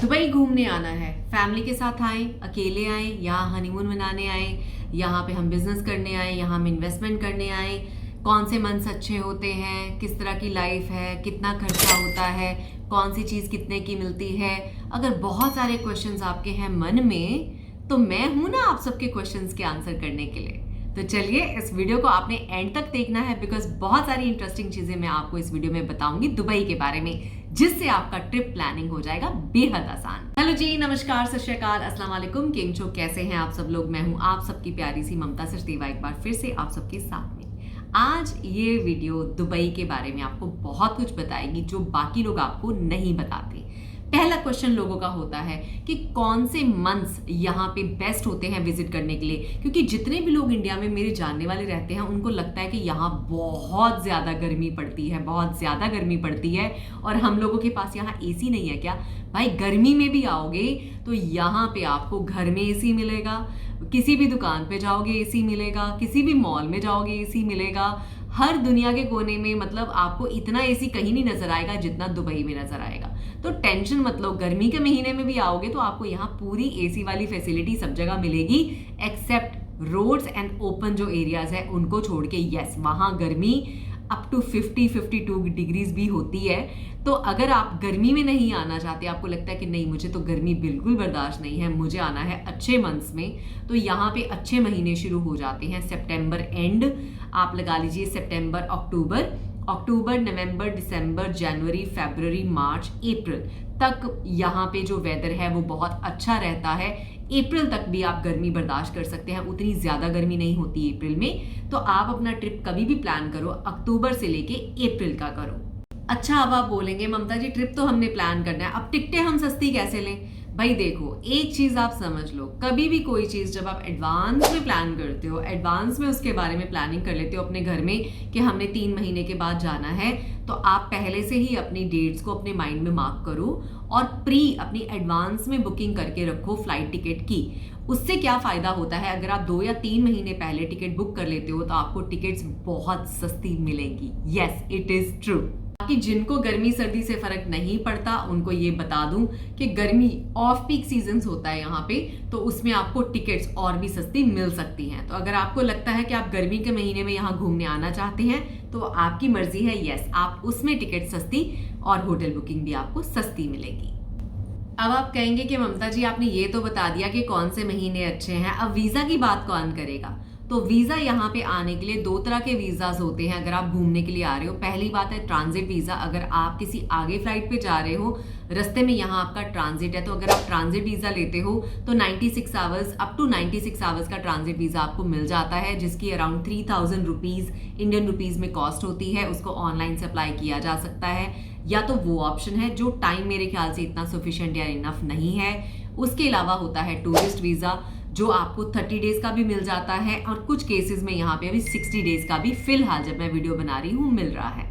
Dubai घूमने आना है, फैमिली के साथ आए, अकेले आए, यहाँ हनीमून मनाने आए, यहाँ पे हम बिजनेस करने आए, यहाँ हम इन्वेस्टमेंट करने आए, कौन से मंथ्स अच्छे होते हैं, किस तरह की लाइफ है, कितना खर्चा होता है, कौन सी चीज़ कितने की मिलती है। अगर बहुत सारे क्वेश्चंस आपके हैं मन में, तो मैं हूं ना आप सबके क्वेश्चंस के आंसर करने के लिए। तो चलिए इस वीडियो को आपने एंड तक देखना है, बिकॉज बहुत सारी इंटरेस्टिंग चीजें मैं आपको इस वीडियो में बताऊंगी दुबई के बारे में, जिससे आपका ट्रिप प्लानिंग हो जाएगा बेहद आसान। हेलो जी, नमस्कार, सत श्री अकाल, अस्सलाम वालेकुम, केम छो, कैसे हैं आप सब लोग। मैं हूं आप सबकी प्यारी सी ममता सचदेवा, एक बार फिर से आप सबके साथ में। आज ये वीडियो दुबई के बारे में आपको बहुत कुछ बताएगी जो बाकी लोग आपको नहीं बताते। पहला क्वेश्चन लोगों का होता है कि कौन से मंथ्स यहाँ पे बेस्ट होते हैं विजिट करने के लिए, क्योंकि जितने भी लोग इंडिया में मेरे जानने वाले रहते हैं उनको लगता है कि यहाँ बहुत ज़्यादा गर्मी पड़ती है, बहुत ज़्यादा गर्मी पड़ती है, और हम लोगों के पास यहाँ एसी नहीं है क्या। भाई गर्मी में भी आओगे तो यहाँ पे आपको घर में एसी मिलेगा, किसी भी दुकान पे जाओगे एसी मिलेगा, किसी भी मॉल में जाओगे एसी मिलेगा, हर दुनिया के कोने में, मतलब आपको इतना एसी कहीं नहीं नजर आएगा जितना दुबई में नजर आएगा। तो टेंशन मत लो, गर्मी के महीने में भी आओगे तो आपको यहाँ पूरी एसी वाली फैसिलिटी सब जगह मिलेगी, एक्सेप्ट रोड्स एंड ओपन जो एरियाज है उनको छोड़ के। यस, वहाँ गर्मी अप टू 50-52 डिग्रीज भी होती है। तो अगर आप गर्मी में नहीं आना चाहते, आपको लगता है कि नहीं मुझे तो गर्मी बिल्कुल बर्दाश्त नहीं है, मुझे आना है अच्छे मंथ्स में, तो यहाँ पे अच्छे महीने शुरू हो जाते हैं। सितंबर एंड आप लगा लीजिए, सितंबर अक्टूबर, नवंबर, दिसंबर, जनवरी, फरवरी, मार्च, अप्रैल तक यहाँ पे जो वेदर है वो बहुत अच्छा रहता है। अप्रैल तक भी आप गर्मी बर्दाश्त कर सकते हैं, उतनी ज्यादा गर्मी नहीं होती अप्रैल में। तो आप अपना ट्रिप कभी भी प्लान करो, अक्टूबर से लेके अप्रैल का करो। अच्छा, अब आप बोलेंगे ममता जी ट्रिप तो हमने प्लान करना है, अब टिकटें हम सस्ती कैसे लें। भाई देखो, एक चीज आप समझ लो, कभी भी कोई चीज जब आप एडवांस में प्लान करते हो, एडवांस में उसके बारे में प्लानिंग कर लेते हो अपने घर में कि हमने 3 महीने के बाद जाना है, तो आप पहले से ही अपनी डेट्स को अपने माइंड में मार्क करो और अपनी एडवांस में बुकिंग करके रखो फ्लाइट टिकट की। उससे क्या फायदा होता है, अगर आप 2 या 3 महीने पहले टिकट बुक कर लेते हो तो आपको टिकट्स बहुत सस्ती मिलेंगी। Yes, it is true. बाकी जिनको गर्मी सर्दी से फर्क नहीं पड़ता उनको ये बता दूं कि गर्मी ऑफ पीक सीजन्स होता है यहाँ पे, तो उसमें आपको टिकट्स और भी सस्ती मिल सकती हैं। तो अगर आपको लगता है कि आप गर्मी के महीने में यहाँ घूमने आना चाहते हैं तो आपकी मर्जी है, यस, आप उसमें टिकट सस्ती और होटल बुकिंग भी आपको सस्ती मिलेगी। अब आप कहेंगे कि ममता जी आपने ये तो बता दिया कि कौन से महीने अच्छे हैं, अब वीजा की बात कौन करेगा। तो वीजा यहाँ पे आने के लिए 2 तरह के वीजाज होते हैं अगर आप घूमने के लिए आ रहे हो। पहली बात है ट्रांजिट वीजा, अगर आप किसी आगे फ्लाइट पे जा रहे हो, रास्ते में यहाँ आपका ट्रांजिट है, तो अगर आप ट्रांजिट वीजा लेते हो तो 96 आवर्स, अप टू 96 आवर्स का ट्रांजिट वीजा आपको मिल जाता है, जिसकी अराउंड 3000 रुपीज इंडियन रुपीज में कॉस्ट होती है। उसको ऑनलाइन से अप्लाई किया जा सकता है, या तो वो ऑप्शन है जो टाइम मेरे ख्याल से इतना सफिशिएंट या इनफ नहीं है। उसके अलावा होता है टूरिस्ट वीजा, जो आपको 30 डेज का भी मिल जाता है, और कुछ केसेस में यहाँ पे अभी 60 डेज का भी फिलहाल जब मैं वीडियो बना रही हूँ मिल रहा है।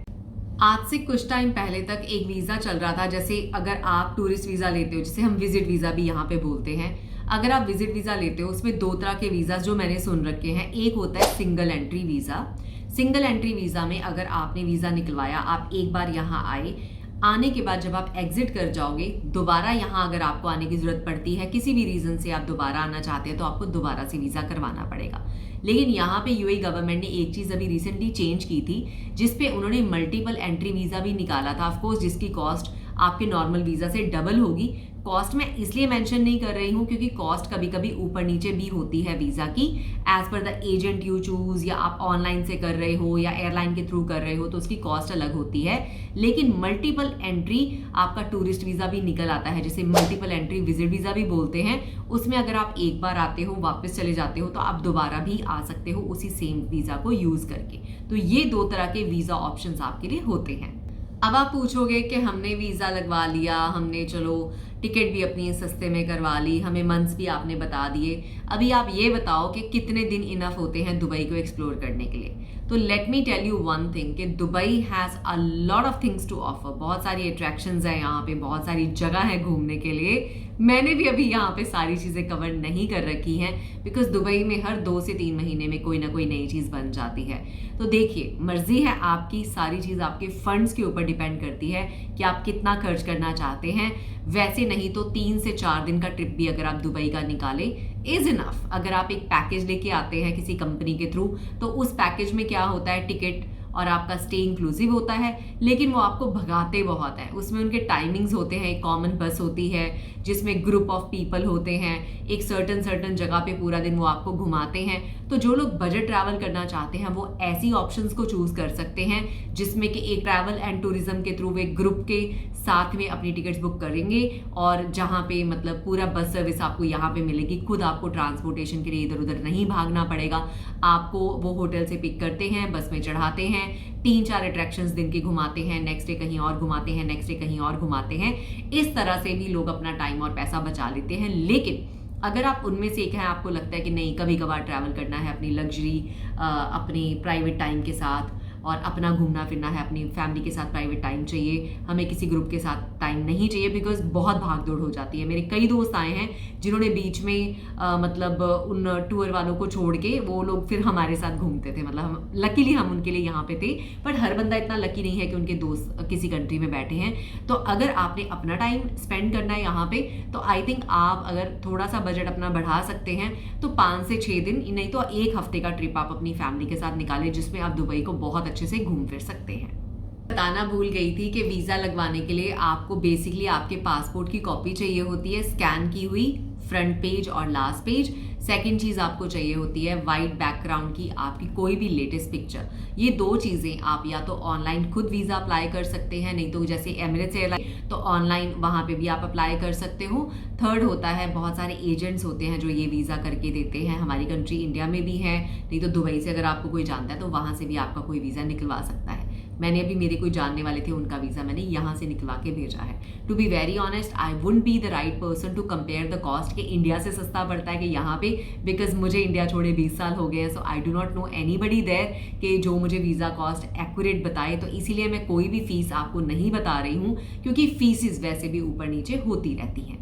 आज से कुछ टाइम पहले तक एक वीजा चल रहा था, जैसे अगर आप टूरिस्ट वीजा लेते हो, जिसे हम विजिट वीजा भी यहाँ पे बोलते हैं, अगर आप विजिट वीजा लेते हो उसमें 2 तरह के वीजा जो मैंने सुन रखे हैं। एक होता है single entry visa. Single entry visa में अगर आपने वीजा निकलवाया, आप एक बार यहाँ आए, आने के बाद जब आप एग्जिट कर जाओगे, दोबारा यहाँ अगर आपको आने की जरूरत पड़ती है, किसी भी रीजन से आप दोबारा आना चाहते हैं, तो आपको दोबारा से वीजा करवाना पड़ेगा। लेकिन यहाँ पे यूएई गवर्नमेंट ने एक चीज अभी रिसेंटली चेंज की थी, जिसपे उन्होंने मल्टीपल एंट्री वीजा भी निकाला था, ऑफकोर्स जिसकी कॉस्ट आपके नॉर्मल वीजा से डबल होगी। कॉस्ट मैं इसलिए मेंशन नहीं कर रही हूँ क्योंकि कॉस्ट कभी कभी ऊपर नीचे भी होती है वीजा की, as per the agent you choose, या आप ऑनलाइन से कर रहे हो या एयरलाइन के थ्रू कर रहे हो, तो उसकी कॉस्ट अलग होती है। लेकिन मल्टीपल एंट्री आपका टूरिस्ट वीजा भी निकल आता है, जिसे मल्टीपल एंट्री विजिट वीजा भी बोलते हैं। उसमें अगर आप एक बार आते हो, वापस चले जाते हो, तो आप दोबारा भी आ सकते हो उसी सेम वीजा को यूज करके। तो ये 2 तरह के वीजा ऑप्शंस आपके लिए होते हैं। अब आप पूछोगे कि हमने वीजा लगवा लिया, हमने चलो टिकट भी अपनी सस्ते में करवा ली, हमें मंथ्स भी आपने बता दिए, अभी आप ये बताओ कि कितने दिन इनफ होते हैं दुबई को एक्सप्लोर करने के लिए। तो let me tell you one thing कि Dubai has a lot of things to offer. बहुत सारी अट्रैक्शंस हैं यहाँ पे, बहुत सारी जगह है घूमने के लिए। मैंने भी अभी यहाँ पे सारी चीज़ें कवर नहीं कर रखी हैं, बिकॉज दुबई में हर 2 से 3 महीने में कोई ना कोई नई चीज़ बन जाती है। तो देखिए, मर्जी है आपकी, सारी चीज़ आपके फंड्स के ऊपर डिपेंड करती है कि आप कितना खर्च करना चाहते हैं। वैसे नहीं तो 3 से 4 दिन का ट्रिप भी अगर आप दुबई का निकालें इज इनफ। अगर आप एक पैकेज लेके आते हैं किसी कंपनी के थ्रू, तो उस पैकेज में क्या होता है, टिकट और आपका स्टे इंक्लूसिव होता है, लेकिन वो आपको भगाते बहुत है। उसमें उनके टाइमिंग्स होते हैं, एक कॉमन बस होती है जिसमें ग्रुप ऑफ पीपल होते हैं, एक सर्टन जगह पे पूरा दिन वो आपको घुमाते हैं। तो जो लोग बजट ट्रैवल करना चाहते हैं वो ऐसी ऑप्शंस को चूज कर सकते हैं जिसमें कि एक ट्रैवल एंड टूरिज्म के थ्रू वे ग्रुप के साथ में अपनी टिकट्स बुक करेंगे, और जहाँ पे मतलब पूरा बस सर्विस आपको यहाँ पे मिलेगी, खुद आपको ट्रांसपोर्टेशन के लिए इधर उधर नहीं भागना पड़ेगा। आपको वो होटल से पिक करते हैं, बस में चढ़ाते हैं, 3-4 अट्रैक्शंस दिन के घुमाते हैं, नेक्स्ट डे कहीं और घुमाते हैं, नेक्स्ट डे कहीं और घुमाते हैं। इस तरह से भी लोग अपना टाइम और पैसा बचा लेते हैं। लेकिन अगर आप उनमें से एक हैं, आपको लगता है कि नहीं कभी कभार ट्रैवल करना है, अपनी लग्जरी अपनी प्राइवेट टाइम के साथ और अपना घूमना फिरना है, अपनी फैमिली के साथ प्राइवेट टाइम चाहिए, हमें किसी ग्रुप के साथ टाइम नहीं चाहिए बिकॉज बहुत भाग दौड़ हो जाती है। मेरे कई दोस्त आए हैं जिन्होंने बीच में मतलब उन टूर वालों को छोड़ के वो लोग फिर हमारे साथ घूमते थे। मतलब हम लकीली हम उनके लिए यहाँ पे थे, पर हर बंदा इतना लकी नहीं है कि उनके दोस्त किसी कंट्री में बैठे हैं। तो अगर आपने अपना टाइम स्पेंड करना है यहाँ पे, तो आई थिंक आप अगर थोड़ा सा बजट अपना बढ़ा सकते हैं तो 5 से 6 दिन, नहीं तो 1 हफ्ते का ट्रिप आप अपनी फैमिली के साथ निकालें, जिसमें आप दुबई को बहुत अच्छे से घूम फिर सकते हैं। बताना भूल गई थी कि वीजा लगवाने के लिए आपको बेसिकली आपके पासपोर्ट की कॉपी चाहिए होती है, स्कैन की हुई, फ्रंट पेज और लास्ट पेज। सेकंड चीज आपको चाहिए होती है वाइट बैकग्राउंड की आपकी कोई भी लेटेस्ट पिक्चर। ये 2 चीजें आप या तो ऑनलाइन खुद वीजा अप्लाई कर सकते हैं, नहीं तो जैसे एमिरेट्स एयरलाइन तो ऑनलाइन वहां पे भी आप अप्लाई कर सकते हो। थर्ड होता है बहुत सारे एजेंट्स होते हैं जो ये वीजा करके देते हैं, हमारी कंट्री इंडिया में भी है, नहीं तो दुबई से अगर आपको कोई जानता है तो वहां से भी आपका कोई वीजा निकलवा सकता है। मैंने अभी मेरे कोई जानने वाले थे, उनका वीजा मैंने यहाँ से निकलवा के भेजा है। To be very honest I wouldn't be the right person to compare the cost कि इंडिया से सस्ता पड़ता है कि यहाँ पे, बिकॉज मुझे इंडिया छोड़े 20 साल हो गए हैं। So I do not know anybody there कि जो मुझे वीजा कॉस्ट एक्यूरेट बताए, तो इसीलिए मैं कोई भी फीस आपको नहीं बता रही हूँ, क्योंकि फीसिस वैसे भी ऊपर नीचे होती रहती हैं।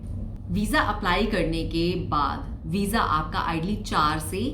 वीजा अप्लाई करने के बाद वीजा आपका आइडली 4 से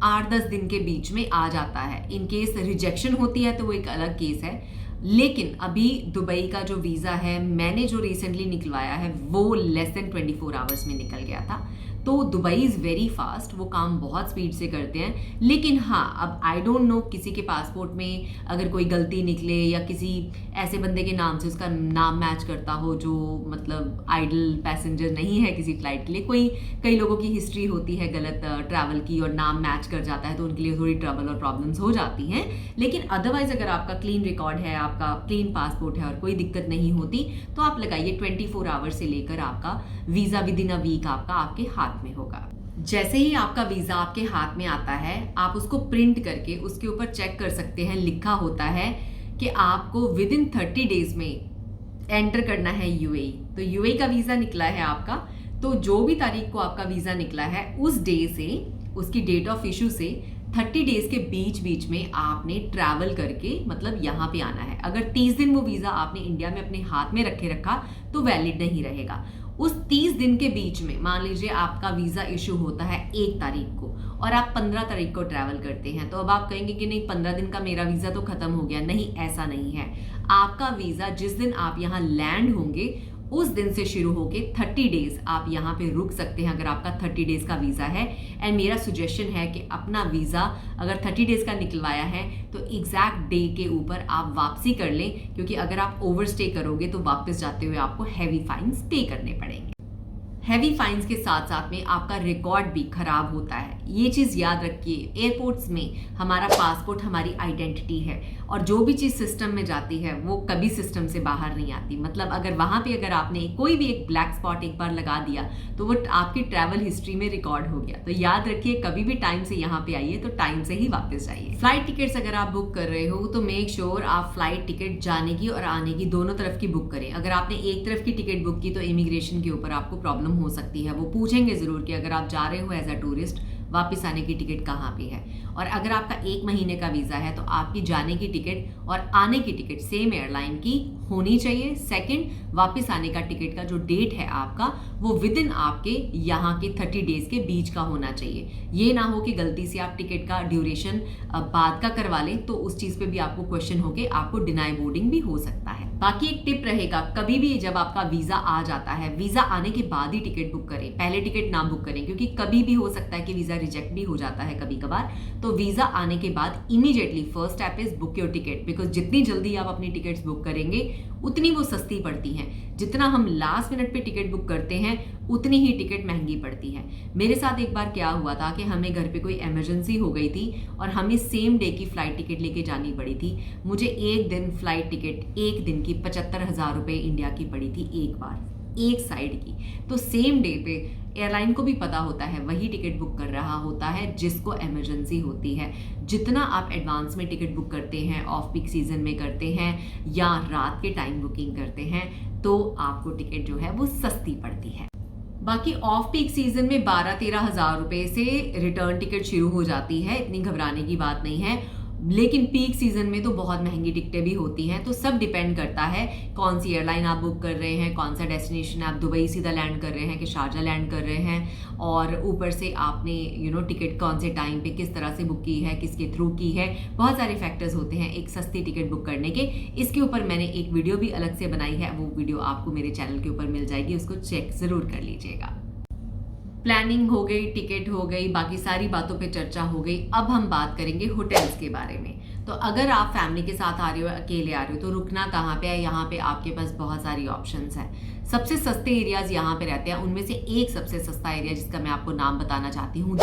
8-10 दिन के बीच में आ जाता है। इन केस रिजेक्शन होती है तो वो एक अलग केस है, लेकिन अभी दुबई का जो वीज़ा है मैंने जो रिसेंटली निकलवाया है वो लेस देन 24 आवर्स में निकल गया था। तो दुबई इज़ वेरी फास्ट, वो काम बहुत स्पीड से करते हैं। लेकिन हाँ, अब आई डोंट नो किसी के पासपोर्ट में अगर कोई गलती निकले या किसी ऐसे बंदे के नाम से उसका नाम मैच करता हो जो मतलब आइडल पैसेंजर नहीं है किसी फ्लाइट के लिए, कई लोगों की हिस्ट्री होती है गलत ट्रैवल की और नाम मैच कर जाता है, तो उनके लिए थोड़ी ट्रबल और प्रॉब्लम्स हो जाती हैं। लेकिन अदरवाइज अगर आपका क्लीन रिकॉर्ड है, आपका क्लीन पासपोर्ट है और कोई दिक्कत नहीं होती, तो आप लगाइए 24 आवर्स से लेकर आपका visa within a week आपका आपके हाथ में होगा। जैसे ही आपका वीजा आपके हाथ में आता है, आप उसको प्रिंट करके उसके ऊपर चेक कर सकते हैं, लिखा होता है कि आपको विद इन 30 डेज में एंटर करना है यूएई। तो यूएई का वीजा निकला है आपका, तो जो भी तारीख को आपका वीजा निकला है उस डे से, उसकी डेट ऑफ इशू से 30 डेज के बीच में आपने ट्रैवल करके मतलब यहाँ पे आना है। अगर 30 दिन वो वीजा आपने इंडिया में अपने हाथ में रखा तो वैलिड नहीं रहेगा। उस 30 दिन के बीच में मान लीजिए आपका वीजा इशू होता है 1 तारीख को और आप 15 तारीख को ट्रैवल करते हैं, तो अब आप कहेंगे कि नहीं 15 दिन का मेरा वीजा तो खत्म हो गया। नहीं, ऐसा नहीं है। आपका वीजा जिस दिन आप यहाँ लैंड होंगे उस दिन से शुरू होके 30 डेज आप यहाँ पे रुक सकते हैं अगर आपका 30 डेज का वीजा है। एंड मेरा सुजेशन है कि अपना वीजा अगर 30 डेज का निकलवाया है तो एग्जैक्ट डे के ऊपर आप वापसी कर लें, क्योंकि अगर आप ओवरस्टे करोगे तो वापस जाते हुए आपको हैवी फाइन्स पे करने पड़ेंगे। हैवी फाइन्स के साथ साथ में आपका रिकॉर्ड भी खराब होता है। ये चीज़ याद रखिए, एयरपोर्ट्स में हमारा पासपोर्ट हमारी आइडेंटिटी है और जो भी चीज़ सिस्टम में जाती है वो कभी सिस्टम से बाहर नहीं आती। मतलब अगर वहाँ पे अगर आपने कोई भी एक ब्लैक स्पॉट एक बार लगा दिया तो वो आपकी ट्रैवल हिस्ट्री में रिकॉर्ड हो गया। तो याद रखिए, कभी भी टाइम से यहाँ पे आइए तो टाइम से ही वापस जाइए। फ्लाइट टिकट्स अगर आप बुक कर रहे हो तो मेक श्योर आप फ्लाइट टिकट जाने की और आने की दोनों तरफ की बुक करें। अगर आपने एक तरफ की टिकट बुक की तो इमिग्रेशन के ऊपर आपको प्रॉब्लम हो सकती है। वो पूछेंगे जरूर कि अगर आप जा रहे हो एज अ टूरिस्ट वापस आने की टिकट कहाँ पे है। और अगर आपका 1 महीने का वीजा है तो आपकी जाने की टिकट और आने की टिकट सेम एयरलाइन की होनी चाहिए। सेकंड, वापस आने का टिकट का जो डेट है आपका वो विद इन आपके यहाँ के 30 डेज के बीच का होना चाहिए। ये ना हो कि गलती से आप टिकट का ड्यूरेशन बाद का करवा लें तो उस चीज़ पे भी आपको क्वेश्चन होके आपको डिनाई बोर्डिंग भी हो सकता है। बाकी एक टिप रहेगा, कभी भी जब आपका वीज़ा आ जाता है, वीज़ा आने के बाद ही टिकट बुक करें, पहले टिकट ना बुक करें, क्योंकि कभी भी हो सकता है कि वीज़ा रिजेक्ट भी हो जाता है कभी कभार। तो वीज़ा आने के बाद immediately first step is book your ticket, because जितनी जल्दी आप अपनी टिकट्स बुक करेंगे उतनी वो सस्ती पड़ती हैं। जितना हम लास्ट मिनट पे टिकट बुक करते हैं उतनी ही टिकट महंगी पड़ती है। मेरे साथ एक बार क्या हुआ था कि हमें घर पे कोई इमरजेंसी हो गई थी और हमें सेम डे की फ्लाइट टिकट लेके जानी पड़ी थी। मुझे एक दिन फ्लाइट टिकट एक दिन की 75,000 रुपये इंडिया की पड़ी थी, एक बार एक साइड की। तो सेम डे पे एयरलाइन को भी पता होता है, वही टिकट बुक कर रहा होता है जिसको इमरजेंसी होती है। जितना आप एडवांस में टिकट बुक करते हैं, ऑफ पीक सीजन में करते हैं या रात के टाइम बुकिंग करते हैं, तो आपको टिकट जो है वो सस्ती पड़ती है। बाकी ऑफ पीक सीजन में 12-13 हज़ार रुपए से रिटर्न टिकट शुरू हो जाती है, इतनी घबराने की बात नहीं है। लेकिन पीक सीजन में तो बहुत महंगी टिकटें भी होती हैं। तो सब डिपेंड करता है कौन सी एयरलाइन आप बुक कर रहे हैं, कौन सा डेस्टिनेशन, आप दुबई सीधा लैंड कर रहे हैं कि शारजा लैंड कर रहे हैं, और ऊपर से आपने टिकट कौन से टाइम पे किस तरह से बुक की है, किसके थ्रू की है। बहुत सारे फैक्टर्स होते हैं एक सस्ती टिकट बुक करने के। इसके ऊपर मैंने एक वीडियो भी अलग से बनाई है, वो वीडियो आपको मेरे चैनल के ऊपर मिल जाएगी, उसको चेक ज़रूर कर लीजिएगा। प्लानिंग हो गई, टिकट हो गई, बाकी सारी बातों पे चर्चा हो गई। अब हम बात करेंगे होटल्स के बारे में। तो अगर आप फैमिली के साथ आ रहे हो, अकेले आ रहे हो, तो रुकना कहाँ पे है? यहाँ पे आपके पास बहुत सारी ऑप्शंस हैं। सबसे सस्ते एरियाज यहाँ पे रहते हैं। उनमें से एक सबसे सस्ता एरिया जिसका मैं आपको नाम बताना चाहती हूँ,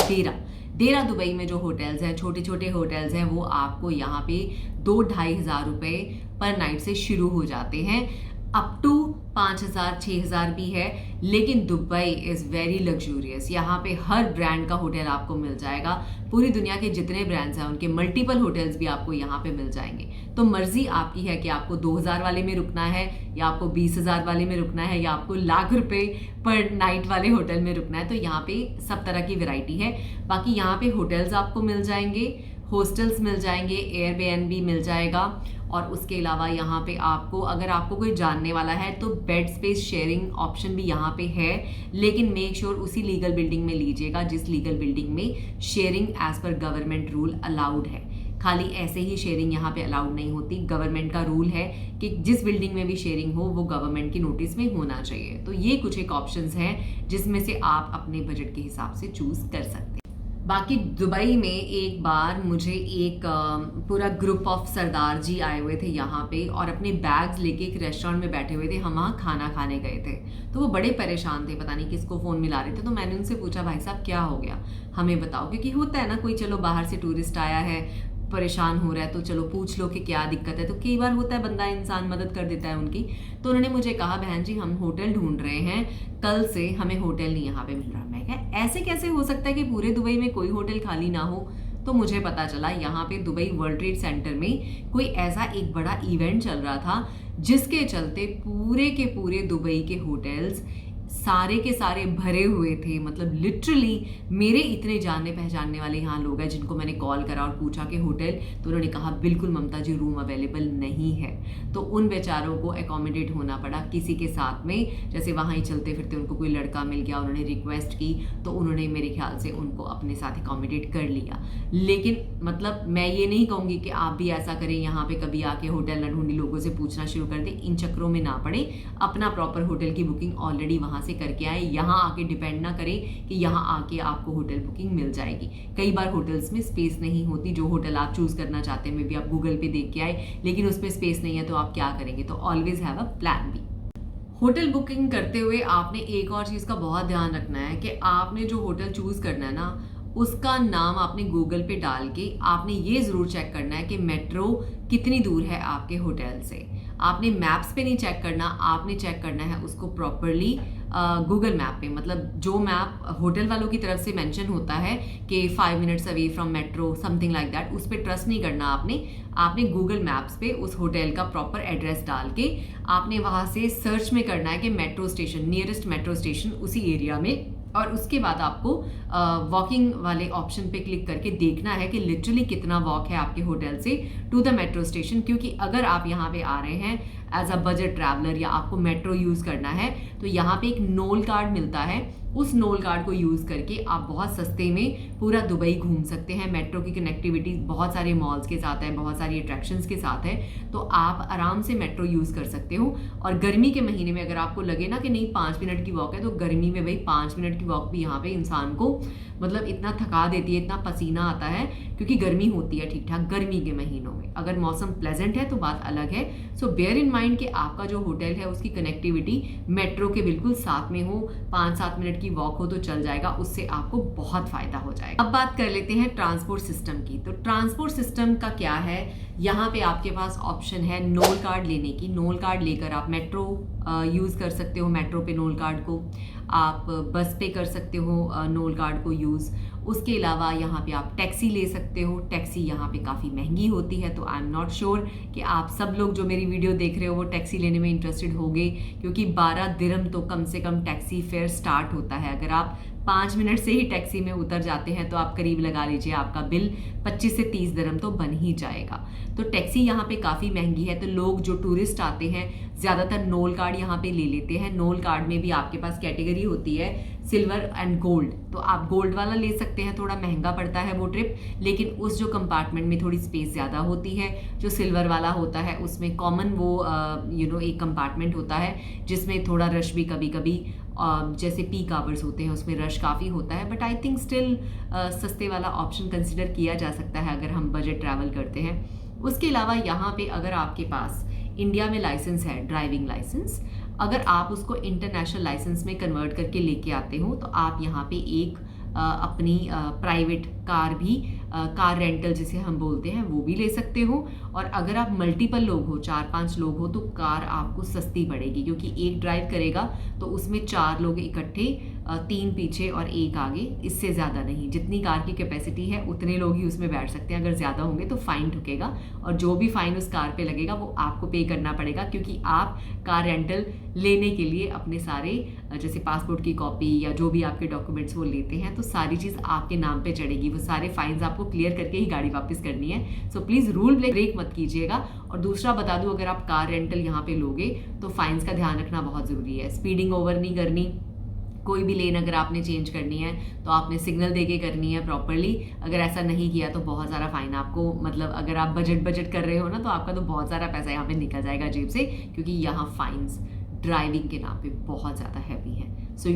देरा दुबई में जो होटल्स हैं, छोटे छोटे होटल्स हैं, वो आपको यहाँ पे 2-2.5 हज़ार रुपये पर नाइट से शुरू हो जाते हैं। अप टू 5,000-6,000 भी है। लेकिन दुबई इज़ वेरी लग्जूरियस। यहाँ पे हर ब्रांड का होटल आपको मिल जाएगा। पूरी दुनिया के जितने ब्रांड्स हैं उनके मल्टीपल होटल्स भी आपको यहाँ पे मिल जाएंगे। तो मर्जी आपकी है कि आपको 2,000 वाले में रुकना है, या आपको 20,000 वाले में रुकना है, या आपको लाख रुपए पर नाइट वाले होटल में रुकना है। तो यहाँ पे सब तरह की वैरायटी है। बाकी यहाँ पे होटल्स आपको मिल जाएंगे, हॉस्टल्स मिल जाएंगे, एयरबीएनबी मिल जाएगा, और उसके अलावा यहाँ पे आपको, अगर आपको कोई जानने वाला है तो बेड स्पेस शेयरिंग ऑप्शन भी यहाँ पे है। लेकिन मेक श्योर उसी लीगल बिल्डिंग में लीजिएगा जिस लीगल बिल्डिंग में sharing as per government rule allowed है। खाली ऐसे ही शेयरिंग यहाँ पे अलाउड नहीं होती। गवर्नमेंट का रूल है कि जिस बिल्डिंग में भी शेयरिंग हो वो गवर्नमेंट की नोटिस में होना चाहिए। तो ये कुछ एक ऑप्शंस हैं जिसमें से आप अपने बजट के हिसाब से चूज कर सकते हैं। बाकी दुबई में एक बार मुझे एक पूरा ग्रुप ऑफ सरदार जी आए हुए थे यहाँ पे, और अपने बैग्स लेके एक रेस्टोरेंट में बैठे हुए थे। हम वहाँ खाना खाने गए थे, तो वो बड़े परेशान थे, पता नहीं किसको फ़ोन मिला रहे थे। तो मैंने उनसे पूछा, भाई साहब क्या हो गया, हमें बताओ। क्योंकि होता है ना, कोई चलो बाहर से टूरिस्ट आया है, परेशान हो रहा है, तो चलो पूछ लो कि क्या दिक्कत है। तो कई बार होता है बंदा, इंसान मदद कर देता है उनकी। तो उन्होंने मुझे कहा, बहन जी हम होटल ढूंढ रहे हैं, कल से हमें होटल नहीं यहाँ पे मिल रहा। मैं कहा ऐसे कैसे हो सकता है कि पूरे दुबई में कोई होटल खाली ना हो। तो मुझे पता चला यहाँ पे दुबई वर्ल्ड ट्रेड सेंटर में कोई ऐसा एक बड़ा इवेंट चल रहा था जिसके चलते पूरे के पूरे दुबई के होटल्स सारे के सारे भरे हुए थे। मतलब लिटरली मेरे इतने जानने पहचानने वाले यहाँ लोग हैं जिनको मैंने कॉल करा और पूछा कि होटल, तो उन्होंने कहा बिल्कुल ममता जी रूम अवेलेबल नहीं है। तो उन बेचारों को एकोमोडेट होना पड़ा किसी के साथ में। जैसे वहाँ ही चलते फिरते उनको कोई लड़का मिल गया, उन्होंने रिक्वेस्ट की, तो उन्होंने मेरे ख्याल से उनको अपने साथ एकोमोडेट कर लिया। लेकिन मतलब मैं ये नहीं कहूँगी कि आप भी ऐसा करें, यहाँ पे कभी आके होटल ना ढूंढी, लोगों से पूछना शुरू कर दें। इन चक्करों में ना पड़े, अपना प्रॉपर होटल की बुकिंग ऑलरेडी वहाँ से करके आए। यहाँ आके डिपेंड ना करें कि यहाँ आके आपको होटल बुकिंग मिल जाएगी। कई बार होटल्स में स्पेस नहीं होती। जो होटल आप चूज करना चाहते हैं, मे बी आप गूगल पे देख के आए, लेकिन उसमें स्पेस नहीं है, तो आप क्या करेंगे? तो always have a plan B. Hotel booking करते हुए आपने एक और चीज़ का बहुत ध्यान रखना है कि आपने जो होटल चूज करना है ना, उसका नाम आपने गूगल पे डाल के आपने ये ज़रूर चेक करना है कि मेट्रो कितनी दूर है आपके होटल से। आपने मैप्स पे नहीं चेक करना, आपने चेक करना है उसको प्रॉपरली गूगल मैप पे। मतलब जो मैप होटल वालों की तरफ से मेंशन होता है कि 5 minutes away from metro, something like that, उस पर ट्रस्ट नहीं करना आपने गूगल मैप्स पे उस होटल का प्रॉपर एड्रेस डाल के आपने वहाँ से सर्च में करना है कि metro station, nearest metro station उसी एरिया में। और उसके बाद आपको वॉकिंग वाले ऑप्शन पे क्लिक करके देखना है कि लिटरली कितना वॉक है आपके होटल से टू द मेट्रो स्टेशन। क्योंकि अगर आप यहाँ पे आ रहे हैं एज अ बजट ट्रैवलर या आपको मेट्रो यूज़ करना है, तो यहाँ पे एक नोल कार्ड मिलता है। उस नोल कार्ड को यूज़ करके आप बहुत सस्ते में पूरा दुबई घूम सकते हैं। मेट्रो की कनेक्टिविटी बहुत सारे मॉल्स के साथ है, बहुत सारी अट्रैक्शंस के साथ है, तो आप आराम से मेट्रो यूज़ कर सकते हो। और गर्मी के महीने में अगर आपको लगे ना कि नहीं 5 मिनट की वॉक है, तो गर्मी में भाई 5 मिनट की वॉक भी यहाँ पे इंसान को मतलब इतना थका देती है, इतना पसीना आता है, क्योंकि गर्मी होती है ठीक ठाक गर्मी के महीनों में। अगर मौसम प्लेजेंट है तो बात अलग है। सो बेयर इन माइंड कि आपका जो होटल है उसकी कनेक्टिविटी मेट्रो के बिल्कुल साथ में हो, 5-7 मिनट की वॉक हो तो चल जाएगा, उससे आपको बहुत फायदा हो जाएगा। अब बात कर लेते हैं ट्रांसपोर्ट सिस्टम की। तो ट्रांसपोर्ट सिस्टम का क्या है, यहाँ पे आपके पास ऑप्शन है नोल कार्ड लेने की। नोल कार्ड लेकर आप मेट्रो यूज़ कर सकते हो, मेट्रो पे नोल कार्ड को आप बस पे कर सकते हो नोल कार्ड को यूज़। उसके अलावा यहाँ पे आप टैक्सी ले सकते हो। टैक्सी यहाँ पे काफ़ी महंगी होती है, तो आई एम नॉट श्योर कि आप सब लोग जो मेरी वीडियो देख रहे हो वो टैक्सी लेने में इंटरेस्टेड होंगे, क्योंकि 12 दिरहम तो कम से कम टैक्सी फेयर स्टार्ट होता है। अगर आप 5 मिनट से ही टैक्सी में उतर जाते हैं तो आप करीब लगा लीजिए आपका बिल 25 से 30 दिरहम तो बन ही जाएगा। तो टैक्सी यहाँ पे काफ़ी महंगी है, तो लोग जो टूरिस्ट आते हैं ज़्यादातर नोल कार्ड यहाँ पे ले लेते हैं। नोल कार्ड में भी आपके पास कैटेगरी होती है सिल्वर एंड गोल्ड, तो आप गोल्ड वाला ले सकते हैं। थोड़ा महंगा पड़ता है वो ट्रिप, लेकिन उस जो कंपार्टमेंट में थोड़ी स्पेस ज़्यादा होती है। जो सिल्वर वाला होता है उसमें कॉमन वो एक कंपार्टमेंट होता है जिसमें थोड़ा रश भी कभी कभी जैसे पीक आवर्स होते हैं उसमें रश काफ़ी होता है, बट आई थिंक स्टिल सस्ते वाला ऑप्शन कंसिडर किया जा सकता है अगर हम बजट ट्रैवल करते हैं। उसके अलावा यहाँ पे अगर आपके पास इंडिया में लाइसेंस है, ड्राइविंग लाइसेंस, अगर आप उसको इंटरनेशनल लाइसेंस में कन्वर्ट करके लेके आते हो तो आप यहाँ पे एक अपनी प्राइवेट कार भी कार रेंटल जिसे हम बोलते हैं वो भी ले सकते हो। और अगर आप मल्टीपल लोग हो, 4-5 लोग हो, तो कार आपको सस्ती पड़ेगी, क्योंकि एक ड्राइव करेगा तो उसमें 4 लोग इकट्ठे, 3 पीछे और 1 आगे, इससे ज़्यादा नहीं। जितनी कार की कैपेसिटी है उतने लोग ही उसमें बैठ सकते हैं। अगर ज़्यादा होंगे तो फाइन ठुकेगा, और जो भी फाइन उस कार पे लगेगा वो आपको पे करना पड़ेगा, क्योंकि आप कार रेंटल लेने के लिए अपने सारे जैसे पासपोर्ट की कॉपी या जो भी आपके डॉक्यूमेंट्स वो लेते हैं, तो सारी चीज़ आपके नाम पे चढ़ेगी। वो सारे फाइन्स आपको क्लियर करके ही गाड़ी वापस करनी है। सो प्लीज़ रूल ब्रेक मत कीजिएगा। और दूसरा बता दूं, अगर आप कार रेंटल यहाँ पे लोगे तो फाइन्स का ध्यान रखना बहुत ज़रूरी है। स्पीडिंग ओवर नहीं करनी, कोई भी लेन अगर आपने चेंज करनी है तो आपने सिग्नल देके करनी है प्रॉपरली। अगर ऐसा नहीं किया तो बहुत सारा फाइन आपको, मतलब अगर आप बजट कर रहे हो ना, तो आपका तो बहुत सारा पैसा यहाँ पे निकल जाएगा जेब से, क्योंकि यहाँ फाइन्स ड्राइविंग के नाम पे बहुत ज़्यादा हैवी है। सो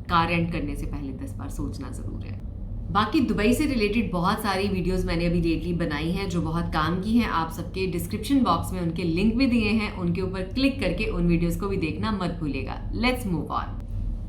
कार रेंट करने से पहले 10 बार सोचना ज़रूर है। बाकी दुबई से रिलेटेड बहुत सारी वीडियोस मैंने अभी लेटली बनाई हैं जो बहुत काम की हैं। आप सबके डिस्क्रिप्शन बॉक्स में उनके लिंक भी दिए हैं, उनके ऊपर क्लिक करके उन वीडियोस को भी देखना मत भूलिएगा। Let's move on.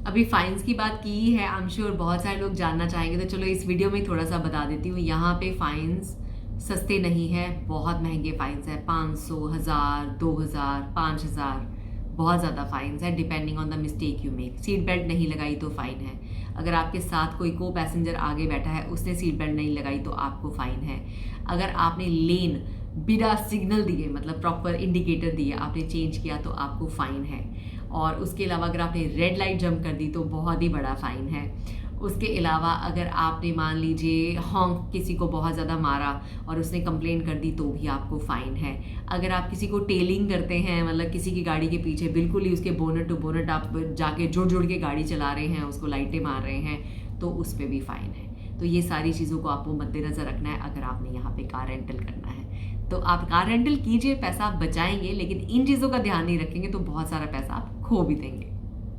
अभी फाइन्स की बात की है, आई एम श्योर बहुत सारे लोग जानना चाहेंगे, तो चलो इस वीडियो में थोड़ा सा बता देती हूँ। यहाँ पे फाइन्स सस्ते नहीं है, बहुत महंगे फाइन्स है। 500, 1000, 2000, 5000, बहुत ज़्यादा फाइन्स है depending on the mistake you make. Seat belt नहीं लगाई तो फाइन है। अगर आपके साथ कोई को पैसेंजर आगे बैठा है, उसने सीट बेल्ट नहीं लगाई तो आपको फाइन है। अगर आपने लेन बिना सिग्नल दिए, मतलब प्रॉपर इंडिकेटर दिए, आपने चेंज किया तो आपको फाइन है। और उसके अलावा अगर आपने रेड लाइट जंप कर दी तो बहुत ही बड़ा फाइन है। उसके अलावा अगर आपने मान लीजिए हॉन्क किसी को बहुत ज़्यादा मारा और उसने कंप्लेन कर दी तो भी आपको फ़ाइन है। अगर आप किसी को टेलिंग करते हैं, मतलब किसी की गाड़ी के पीछे बिल्कुल ही उसके बोनट टू बोनट आप जाके जुड़ के गाड़ी चला रहे हैं, उसको लाइटें मार रहे हैं, तो उस पर भी फ़ाइन है। तो ये सारी चीज़ों को आपको मद्देनज़र रखना है अगर आपने यहाँ पे कार रेंटल करना है। तो आप कार रेंटल कीजिए, पैसा आप बचाएंगे, लेकिन इन चीज़ों का ध्यान नहीं रखेंगे तो बहुत सारा पैसा आप खो भी देंगे।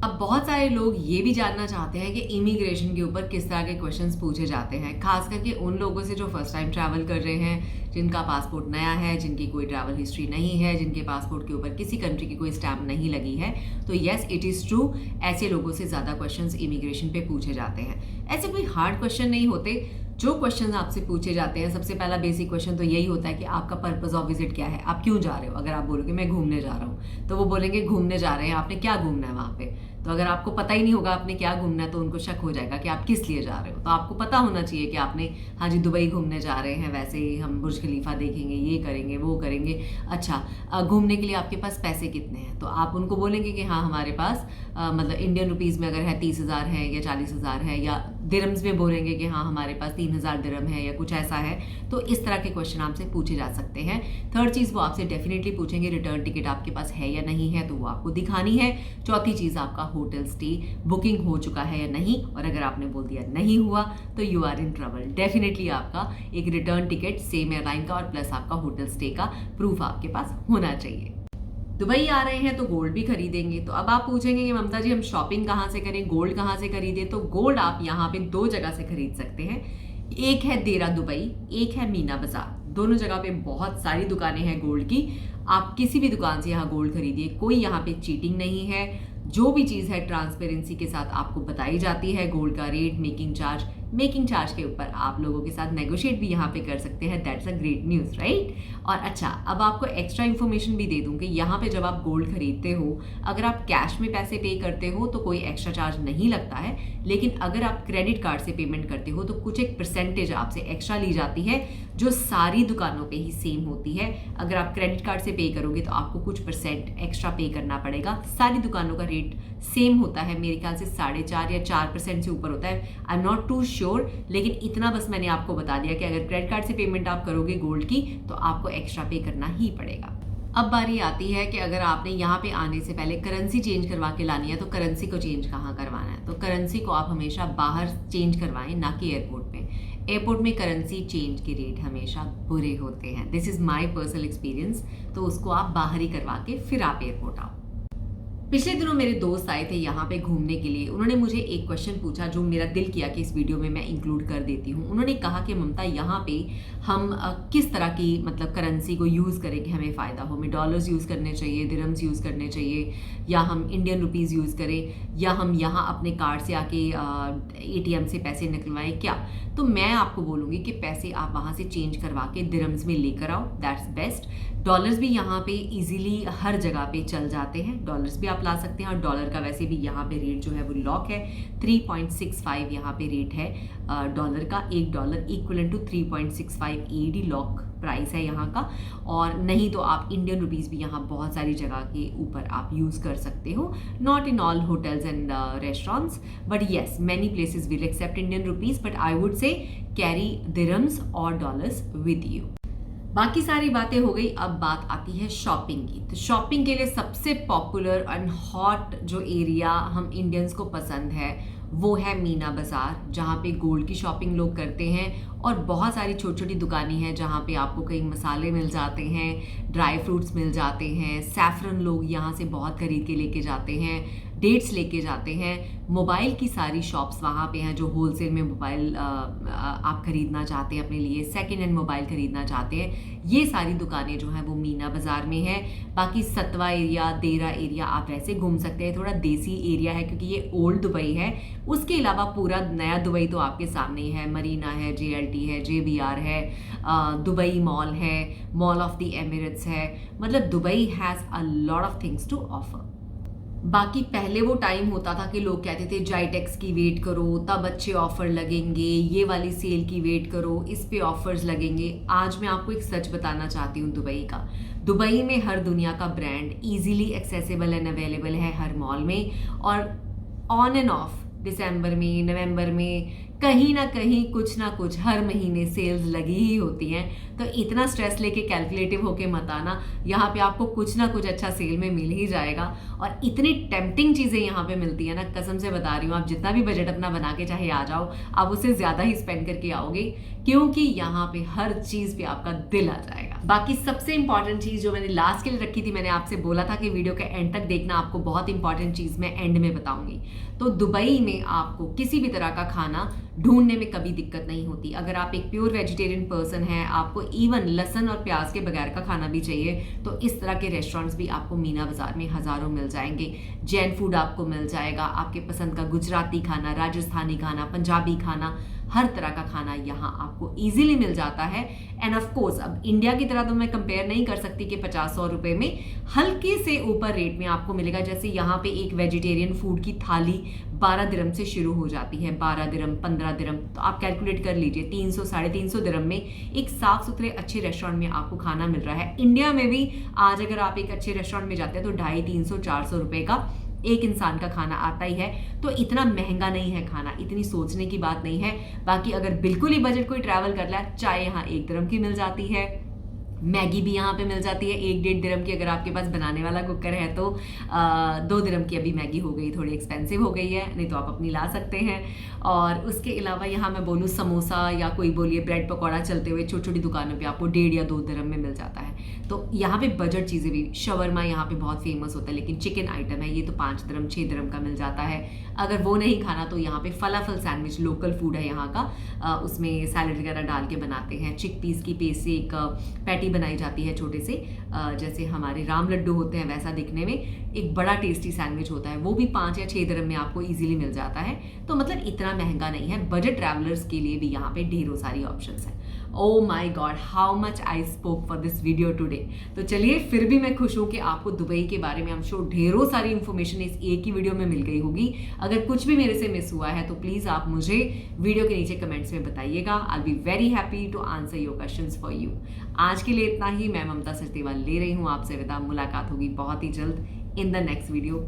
अब बहुत सारे लोग ये भी जानना चाहते हैं कि इमिग्रेशन के ऊपर किस तरह के क्वेश्चंस पूछे जाते हैं, खास करके उन लोगों से जो फर्स्ट टाइम ट्रैवल कर रहे हैं, जिनका पासपोर्ट नया है, जिनकी कोई ट्रैवल हिस्ट्री नहीं है, जिनके पासपोर्ट के ऊपर किसी कंट्री की कोई स्टैम्प नहीं लगी है। तो येस, इट इज़ ट्रू, ऐसे लोगों से ज़्यादा क्वेश्चंस इमिग्रेशन पे पूछे जाते हैं। ऐसे कोई हार्ड क्वेश्चन नहीं होते। जो क्वेश्चन आपसे पूछे जाते हैं, सबसे पहला बेसिक क्वेश्चन तो यही होता है कि आपका पर्पस ऑफ विजिट क्या है, आप क्यों जा रहे हो। अगर आप बोलोगे मैं घूमने जा रहा हूँ, तो वो बोलेंगे घूमने जा रहे हैं, आपने क्या घूमना है वहाँ पे। तो अगर आपको पता ही नहीं होगा आपने क्या घूमना है तो उनको शक हो जाएगा कि आप किस लिए जा रहे हो। तो आपको पता होना चाहिए कि आपने, हाँ जी दुबई घूमने जा रहे हैं, वैसे ही हम बुर्ज खलीफा देखेंगे, ये करेंगे, वो करेंगे। अच्छा, घूमने के लिए आपके पास पैसे कितने हैं, तो आप उनको बोलेंगे कि हाँ हमारे पास मतलब इंडियन रुपीज़ में अगर है 30,000 है या 40,000 है या दिरम्स में बोलेंगे कि हाँ हमारे पास 3000 दिरम है या कुछ ऐसा है, तो इस तरह के क्वेश्चन आपसे पूछे जा सकते हैं। थर्ड चीज़ वो आपसे डेफिनेटली पूछेंगे रिटर्न टिकट आपके पास है या नहीं है, तो वो आपको दिखानी है। चौथी चीज़ आपका होटल स्टे बुकिंग हो चुका है या नहीं, और अगर आपने बोल दिया नहीं हुआ तो you are in trouble. Definitely आपका एक रिटर्न टिकट सेम एयरलाइन का और प्लस आपका होटल स्टे का प्रूफ आपके पास होना चाहिए। दुबई आ रहे हैं तो गोल्ड भी खरीदेंगे, तो अब आप पूछेंगे कि ममता जी हम शॉपिंग कहाँ से करें, गोल्ड कहाँ से खरीदें? तो गोल्ड आप यहाँ पे 2 जगह से खरीद सकते हैं। एक है देरा दुबई, एक है मीना बाजार। दोनों जगह पे बहुत सारी दुकानें हैं गोल्ड की। आप किसी भी दुकान से यहाँ गोल्ड खरीदिए, कोई यहाँ पे चीटिंग नहीं है। जो भी चीज़ है ट्रांसपेरेंसी के साथ आपको बताई जाती है। गोल्ड का रेट, मेकिंग चार्ज के ऊपर आप लोगों के साथ नेगोशिएट भी यहाँ पे कर सकते हैं। That's a great news, right? और अच्छा, अब आपको एक्स्ट्रा इन्फॉर्मेशन भी दे दूँ कि यहाँ पे जब आप गोल्ड खरीदते हो, अगर आप कैश में पैसे पे करते हो तो कोई एक्स्ट्रा चार्ज नहीं लगता है, लेकिन अगर आप क्रेडिट कार्ड से पेमेंट करते हो तो कुछ एक परसेंटेज आपसे एक्स्ट्रा ली जाती है, जो सारी दुकानों पे ही सेम होती है। अगर आप क्रेडिट कार्ड से पे करोगे तो आपको कुछ परसेंट एक्स्ट्रा पे करना पड़ेगा। सारी दुकानों का रेट सेम होता है, मेरे ख्याल से 4.5 या 4% से ऊपर होता है। I am not too sure, लेकिन इतना बस मैंने आपको बता दिया कि अगर क्रेडिट कार्ड से पेमेंट आप करोगे गोल्ड की तो आपको एक्स्ट्रा पे करना ही पड़ेगा। अब बारी आती है कि अगर आपने यहाँ पे आने से पहले करेंसी चेंज करवा के लानी है तो करेंसी को चेंज कहाँ करवाना है? तो करेंसी को आप हमेशा बाहर चेंज करवाएं, ना कि एयरपोर्ट में। एयरपोर्ट में करेंसी चेंज के रेट हमेशा बुरे होते हैं। This is my personal experience. तो उसको आप बाहर ही करवा के फिर आप एयरपोर्ट आओ। पिछले दिनों मेरे दोस्त आए थे यहाँ पे घूमने के लिए। उन्होंने मुझे एक क्वेश्चन पूछा जो मेरा दिल किया कि इस वीडियो में मैं इंक्लूड कर देती हूँ। उन्होंने कहा कि ममता यहाँ पे हम किस तरह की मतलब करेंसी को यूज़ करें कि हमें फ़ायदा हो? हमें डॉलर्स यूज़ करने चाहिए, दिरहम्स यूज़ करने चाहिए, या हम इंडियन रुपीज़ यूज़ करें, या हम यहाँ अपने कार्ड से आके ATM से पैसे निकलवाएं क्या? तो मैं आपको बोलूँगी कि पैसे आप वहाँ से चेंज करवा के दिरहम्स में लेकर आओ, दैट्स बेस्ट। डॉलर्स भी यहाँ पे इजीली हर जगह पे चल जाते हैं, डॉलर्स भी आप ला सकते हैं। और डॉलर का वैसे भी यहाँ पे रेट जो है वो लॉक है, 3.65 यहाँ पे रेट है डॉलर का। $1 equal to 3.65 AED lock price है यहाँ का। और नहीं तो आप इंडियन रुपीज़ भी यहाँ बहुत सारी जगह के ऊपर आप यूज़ कर सकते हो। Not in all hotels and restaurants, but yes many places will accept Indian rupees, but I would say carry dirhams और डॉलर्स विद यू। बाकी सारी बातें हो गई, अब बात आती है शॉपिंग की। तो शॉपिंग के लिए सबसे पॉपुलर एंड हॉट जो एरिया हम इंडियंस को पसंद है वो है मीना बाज़ार, जहाँ पे गोल्ड की शॉपिंग लोग करते हैं। और बहुत सारी छोटी छोटी दुकानें हैं जहाँ पे आपको कई मसाले मिल जाते हैं, ड्राई फ्रूट्स मिल जाते हैं, सैफरन लोग यहाँ से बहुत खरीद के लेके जाते हैं, डेट्स लेके जाते हैं। मोबाइल की सारी शॉप्स वहाँ पे हैं जो होलसेल में मोबाइल आप खरीदना चाहते हैं अपने लिए, सेकेंड हैंड मोबाइल खरीदना चाहते हैं, ये सारी दुकानें जो हैं वो मीना बाज़ार में है। बाकी सतवा एरिया, देरा एरिया आप वैसे घूम सकते हैं, थोड़ा देसी एरिया है क्योंकि ये ओल्ड दुबई है। उसके अलावा पूरा नया दुबई तो आपके सामने ही है, मरीना है, JLT है, JBR है, दुबई मॉल है, मॉल ऑफ द एमिरेट्स है। मतलब Dubai has a lot of things to offer. बाकी पहले वो टाइम होता था कि लोग कहते थे जाइटेक्स की वेट करो तब अच्छे ऑफर लगेंगे, ये वाली सेल की वेट करो इस पे ऑफर्स लगेंगे। आज मैं आपको एक सच बताना चाहती हूँ दुबई का। दुबई में हर दुनिया का brand easily accessible and available है हर मॉल में। और ऑन एंड ऑफ दिसंबर में, नवंबर में कहीं ना कहीं कुछ ना कुछ हर महीने सेल्स लगी ही होती हैं। तो इतना स्ट्रेस लेके कैलकुलेटिव होके मत आना, यहाँ पे आपको कुछ ना कुछ अच्छा सेल में मिल ही जाएगा। और इतनी टेम्पटिंग चीज़ें यहाँ पे मिलती है ना, कसम से बता रही हूँ, आप जितना भी बजट अपना बना के चाहे आ जाओ, आप उससे ज़्यादा ही स्पेंड करके आओगे, क्योंकि यहाँ पे हर चीज़ पे आपका दिल आ जाएगा। बाकी सबसे इंपॉर्टेंट चीज़ जो मैंने लास्ट के लिए रखी थी, मैंने आपसे बोला था कि वीडियो के एंड तक देखना, आपको बहुत इंपॉर्टेंट चीज़ मैं एंड में बताऊंगी। तो दुबई में आपको किसी भी तरह का खाना ढूंढने में कभी दिक्कत नहीं होती। अगर आप एक प्योर वेजिटेरियन पर्सन हैं, आपको इवन लहसुन और प्याज के बगैर का खाना भी चाहिए, तो इस तरह के रेस्टोरेंट्स भी आपको मीना बाजार में हज़ारों मिल जाएंगे। जैन फूड आपको मिल जाएगा, आपके पसंद का गुजराती खाना, राजस्थानी खाना, पंजाबी खाना, हर तरह का खाना यहाँ आपको इजीली मिल जाता है। एंड ऑफ कोर्स अब इंडिया की तरह तो मैं कंपेयर नहीं कर सकती कि 50-100 रुपए में, हल्के से ऊपर रेट में आपको मिलेगा। जैसे यहाँ पे एक वेजिटेरियन फूड की थाली 12 दिरहम से शुरू हो जाती है, 12 दिरहम, 15 दिरहम, तो आप कैलकुलेट कर लीजिए 300-350 दिरहम में एक साफ सुथरे अच्छे रेस्टोरेंट में आपको खाना मिल रहा है। इंडिया में भी आज अगर आप एक अच्छे रेस्टोरेंट में जाते हैं तो 250-300-400 रुपए का एक इंसान का खाना आता ही है। तो इतना महंगा नहीं है खाना, इतनी सोचने की बात नहीं है। बाकी अगर बिल्कुल ही बजट कोई ट्रैवल कर रहा है, चाय यहाँ 1 दिरहम की मिल जाती है, मैगी भी यहाँ पे मिल जाती है 1-1.5 दिरहम की। अगर आपके पास बनाने वाला कुकर है तो 2 दिरहम की अभी मैगी हो गई, थोड़ी एक्सपेंसिव हो गई है, नहीं तो आप अपनी ला सकते हैं। और उसके अलावा यहाँ मैं बोलूँ समोसा या कोई बोलिए ब्रेड पकौड़ा चलते हुए छोटी छोटी दुकानों पे आपको 1.5 या 2 दिरहम में मिल जाता है। तो यहाँ पे बजट चीज़ें भी, शवरमा यहाँ पे बहुत फेमस होता है, लेकिन चिकन आइटम है ये तो 5 दिरहम 6 दिरहम का मिल जाता है। अगर वो नहीं खाना तो यहाँ पे फलाफल सैंडविच लोकल फूड है यहाँ का, उसमें सैलड वगैरह डाल के बनाते हैं। चिक पीस की पेस्ट से एक पैटी बनाई जाती है छोटे से, जैसे हमारे राम लड्डू होते हैं वैसा दिखने में, एक बड़ा टेस्टी सैंडविच होता है, वो भी 5 या 6 दिरहम में आपको इजीली मिल जाता है। तो मतलब इतना महंगा नहीं है, बजट ट्रैवलर्स के लिए भी यहाँ पे ढेरों सारी ऑप्शंस हैं। Oh my God, how much I spoke for this video today. तो चलिए, फिर भी मैं खुश हूँ कि आपको दुबई के बारे में, आई एम श्योर ढेरों सारी इंफॉर्मेशन इस एक ही वीडियो में मिल गई होगी। अगर कुछ भी मेरे से मिस हुआ है तो प्लीज़ आप मुझे वीडियो के नीचे कमेंट्स में बताइएगा। I will be very happy to answer your questions for you. आज के लिए इतना ही। मैं ममता सचदेवा ले रही हूँ आपसे विदा। मुलाकात होगी बहुत ही जल्द इन द नेक्स्ट वीडियो।